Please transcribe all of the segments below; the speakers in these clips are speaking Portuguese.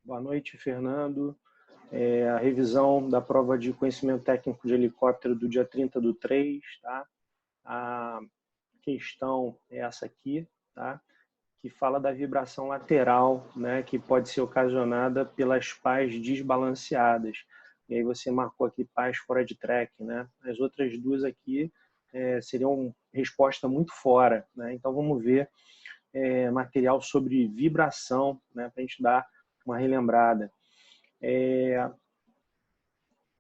Boa noite, Fernando. A revisão da prova de conhecimento técnico de helicóptero do dia 30/3, tá? A questão é essa aqui, tá? Que fala da vibração lateral, né? Que pode ser ocasionada pelas pás desbalanceadas. E aí você marcou aqui pás fora de track, né? As outras duas aqui seriam resposta muito fora, né? Então vamos ver material sobre vibração, né? Para a gente dar uma relembrada.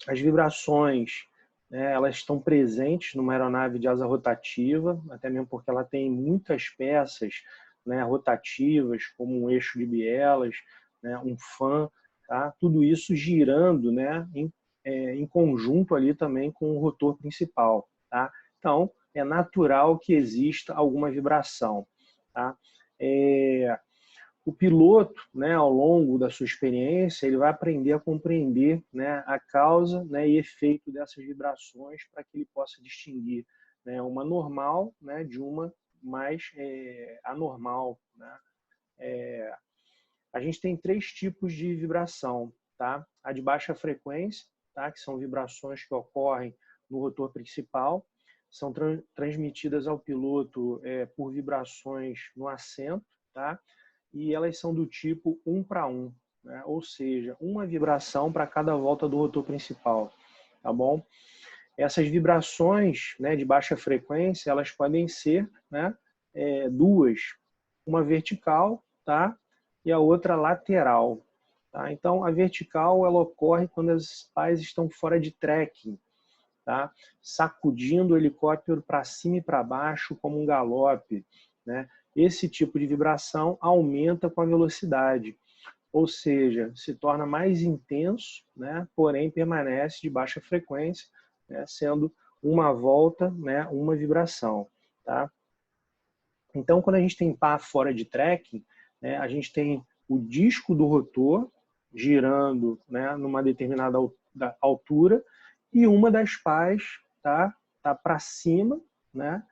As vibrações, né, elas estão presentes numa aeronave de asa rotativa, até mesmo porque ela tem muitas peças, né, rotativas, como um eixo de bielas, né, um fan, tá? Tudo isso girando, né, em conjunto ali também com o rotor principal. Tá? Então, é natural que exista alguma vibração. Tá? O piloto, né, ao longo da sua experiência, ele vai aprender a compreender, né, a causa, né, e efeito dessas vibrações para que ele possa distinguir, né, uma normal, né, de uma mais anormal. Né? A gente tem três tipos de vibração. Tá? A de baixa frequência, tá? Que são vibrações que ocorrem no rotor principal, são transmitidas ao piloto por vibrações no assento, tá? E elas são do tipo 1 para 1, né? Ou seja, uma vibração para cada volta do rotor principal, tá bom? Essas vibrações, né, de baixa frequência, elas podem ser, né, duas, uma vertical, tá? E a outra lateral. Tá? Então, a vertical ela ocorre quando as pás estão fora de trekking, tá? Sacudindo o helicóptero para cima e para baixo como um galope. Né? Esse tipo de vibração aumenta com a velocidade, ou seja, se torna mais intenso, né? Porém permanece de baixa frequência, né? Sendo uma volta, né? Uma vibração. Tá? Então, quando a gente tem pá fora de trekking, né? A gente tem o disco do rotor girando, né? Numa determinada altura, e uma das pás tá para cima, né,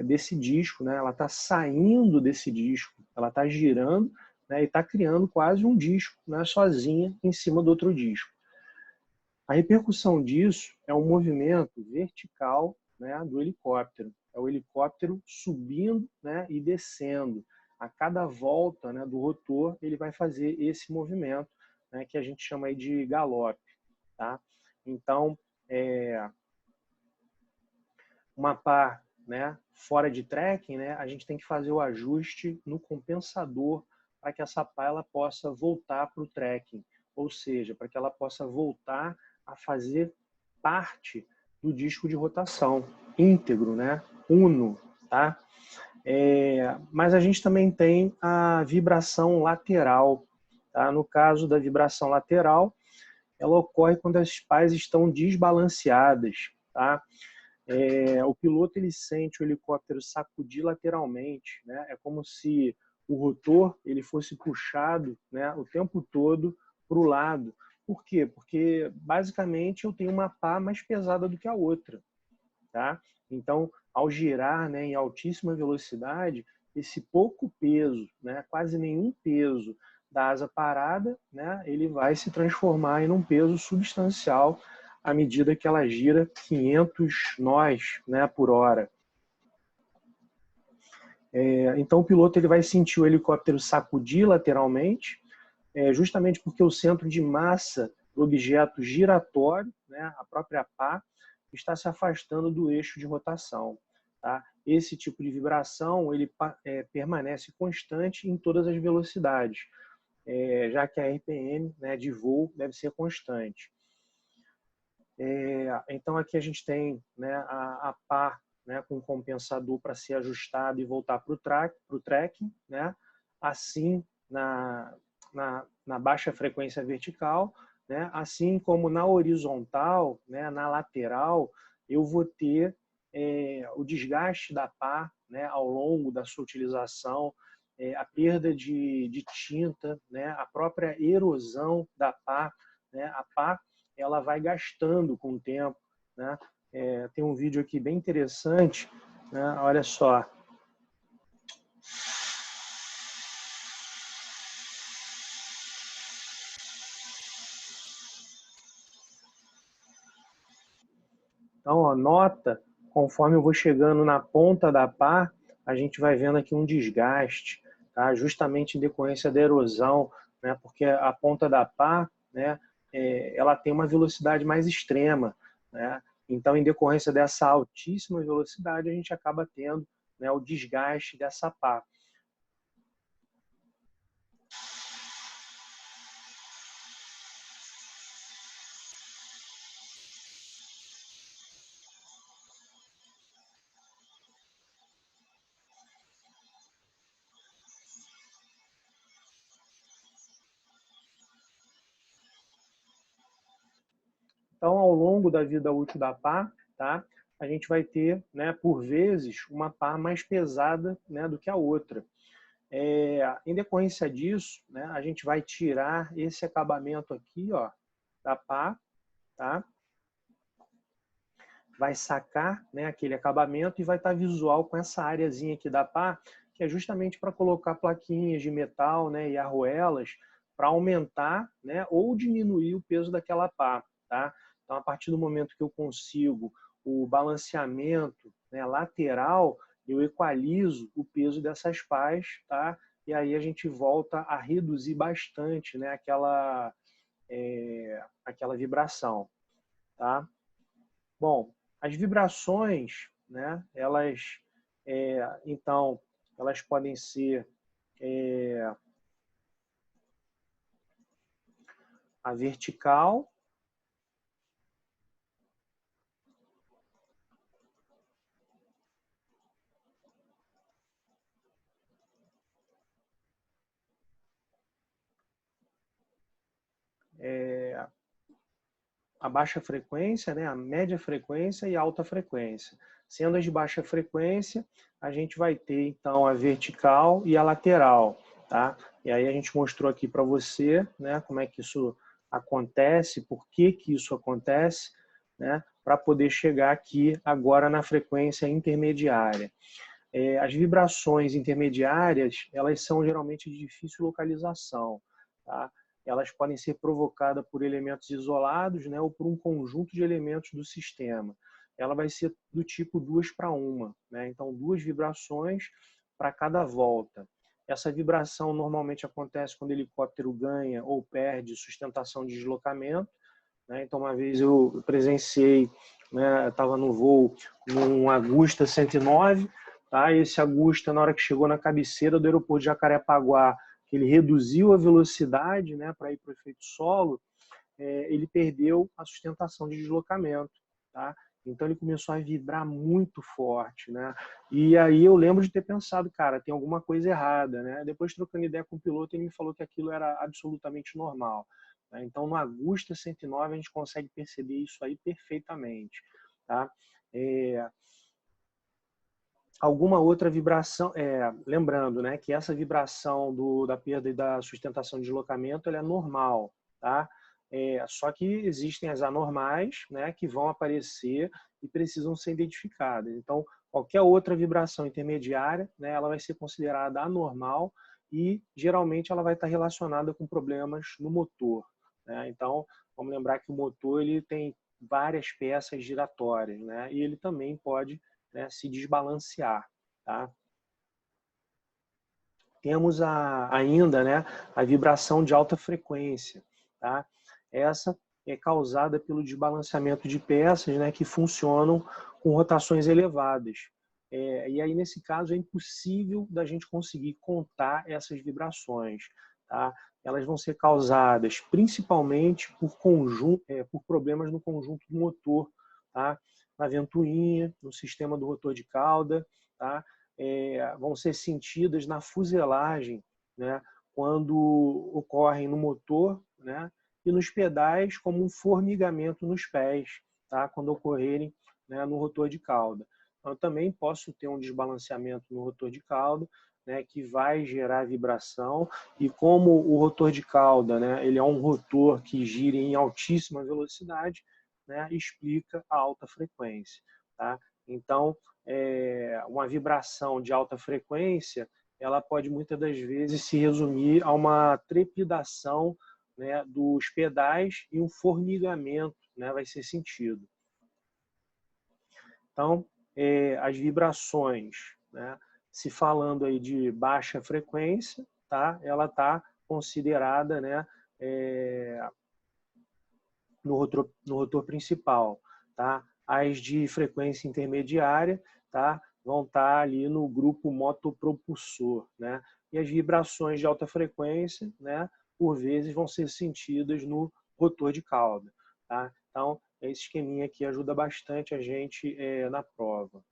desse disco, né, ela está saindo desse disco, ela está girando, né, e está criando quase um disco, né, sozinha em cima do outro disco. A repercussão disso é um movimento vertical, né, do helicóptero. É o helicóptero subindo, né, e descendo. A cada volta, né, do rotor, ele vai fazer esse movimento, né, que a gente chama aí de galope. Tá? Então, uma pá, né, fora de trekking, né, a gente tem que fazer o ajuste no compensador para que essa pá ela possa voltar para o trekking, ou seja, para que ela possa voltar a fazer parte do disco de rotação íntegro, né, uno, tá? Mas a gente também tem a vibração lateral, tá? No caso da vibração lateral, ela ocorre quando as pás estão desbalanceadas, tá? O piloto ele sente o helicóptero sacudir lateralmente, né? É como se o rotor ele fosse puxado, né, o tempo todo para o lado. Por quê? Porque basicamente eu tenho uma pá mais pesada do que a outra, tá? Então, ao girar, né, em altíssima velocidade, esse pouco peso, né, quase nenhum peso da asa parada, né, ele vai se transformar em um peso substancial à medida que ela gira 500 nós, né, por hora. Então o piloto ele vai sentir o helicóptero sacudir lateralmente, justamente porque o centro de massa do objeto giratório, né, a própria pá, está se afastando do eixo de rotação. Tá? Esse tipo de vibração ele permanece constante em todas as velocidades, já que a RPM, né, de voo deve ser constante. Então aqui a gente tem, né, a pá, né, com compensador para ser ajustado e voltar para o tracking, né? Assim na baixa frequência vertical, né? Assim como na horizontal, né, na lateral, eu vou ter o desgaste da pá, né, ao longo da sua utilização, a perda de tinta, né, a própria erosão da pá, né, a pá ela vai gastando com o tempo. Né? Tem um vídeo aqui bem interessante, né? Olha só. Então, ó, nota, conforme eu vou chegando na ponta da pá, a gente vai vendo aqui um desgaste, tá? Justamente em decorrência da erosão, né? Porque a ponta da pá, né, ela tem uma velocidade mais extrema, né? Então, em decorrência dessa altíssima velocidade, a gente acaba tendo, né, o desgaste dessa pá. Então, ao longo da vida útil da pá, tá, a gente vai ter, né, por vezes, uma pá mais pesada, né, do que a outra. Em decorrência disso, né, a gente vai tirar esse acabamento aqui, ó, da pá, tá? Vai sacar, né, aquele acabamento e vai estar visual com essa areazinha aqui da pá, que é justamente para colocar plaquinhas de metal, né, e arruelas para aumentar, né, ou diminuir o peso daquela pá, tá? Então, a partir do momento que eu consigo o balanceamento, né, lateral, eu equalizo o peso dessas pás, tá? E aí a gente volta a reduzir bastante, né, aquela vibração, tá? Bom, as vibrações, né, então, elas podem ser a vertical, a baixa frequência, né, a média frequência e a alta frequência. Sendo as de baixa frequência, a gente vai ter, então, a vertical e a lateral, tá? E aí a gente mostrou aqui para você, né, como é que isso acontece, por que que isso acontece, né, para poder chegar aqui agora na frequência intermediária. As vibrações intermediárias, elas são geralmente de difícil localização, tá? Elas podem ser provocadas por elementos isolados, né, ou por um conjunto de elementos do sistema. Ela vai ser do tipo 2 para 1, né? Então, 2 vibrações para cada volta. Essa vibração normalmente acontece quando o helicóptero ganha ou perde sustentação de deslocamento, né? Então, uma vez eu presenciei, né, estava no voo num Agusta 109, tá? Esse Agusta, na hora que chegou na cabeceira do aeroporto de Jacarepaguá, que ele reduziu a velocidade, né, para ir para o efeito solo, ele perdeu a sustentação de deslocamento, tá? Então ele começou a vibrar muito forte, né? E aí eu lembro de ter pensado, cara, tem alguma coisa errada, né? Depois, trocando ideia com o piloto, ele me falou que aquilo era absolutamente normal, né? Então no Agusta 109 a gente consegue perceber isso aí perfeitamente, tá? Alguma outra vibração, lembrando, né, que essa vibração da perda e da sustentação de deslocamento, ela é normal, tá? Só que existem as anormais, né, que vão aparecer e precisam ser identificadas. Então, qualquer outra vibração intermediária, né, ela vai ser considerada anormal e geralmente ela vai estar relacionada com problemas no motor, né? Então, vamos lembrar que o motor ele tem várias peças giratórias, né, e ele também pode, né, se desbalancear, tá? Temos ainda, né, a vibração de alta frequência, tá? Essa é causada pelo desbalanceamento de peças, né, que funcionam com rotações elevadas. E aí, nesse caso, é impossível da gente conseguir contar essas vibrações, tá? Elas vão ser causadas principalmente por problemas no conjunto do motor, tá? Na ventoinha, no sistema do rotor de cauda, tá? Vão ser sentidas na fuselagem, né? Quando ocorrem no motor, né? E nos pedais, como um formigamento nos pés, tá? Quando ocorrerem, né, no rotor de cauda. Eu também posso ter um desbalanceamento no rotor de cauda, né, que vai gerar vibração, e como o rotor de cauda, né, ele é um rotor que gira em altíssima velocidade, né, explica a alta frequência, tá? Então, uma vibração de alta frequência, ela pode muitas das vezes se resumir a uma trepidação, né, dos pedais e um formigamento, né, vai ser sentido. Então, as vibrações, né? Se falando aí de baixa frequência, tá? Ela está considerada, né, no rotor principal, tá? As de frequência intermediária, tá? Vão estar ali no grupo motopropulsor, né? E as vibrações de alta frequência, né, por vezes vão ser sentidas no rotor de cauda, tá? Então, esse esqueminha aqui ajuda bastante a gente na prova.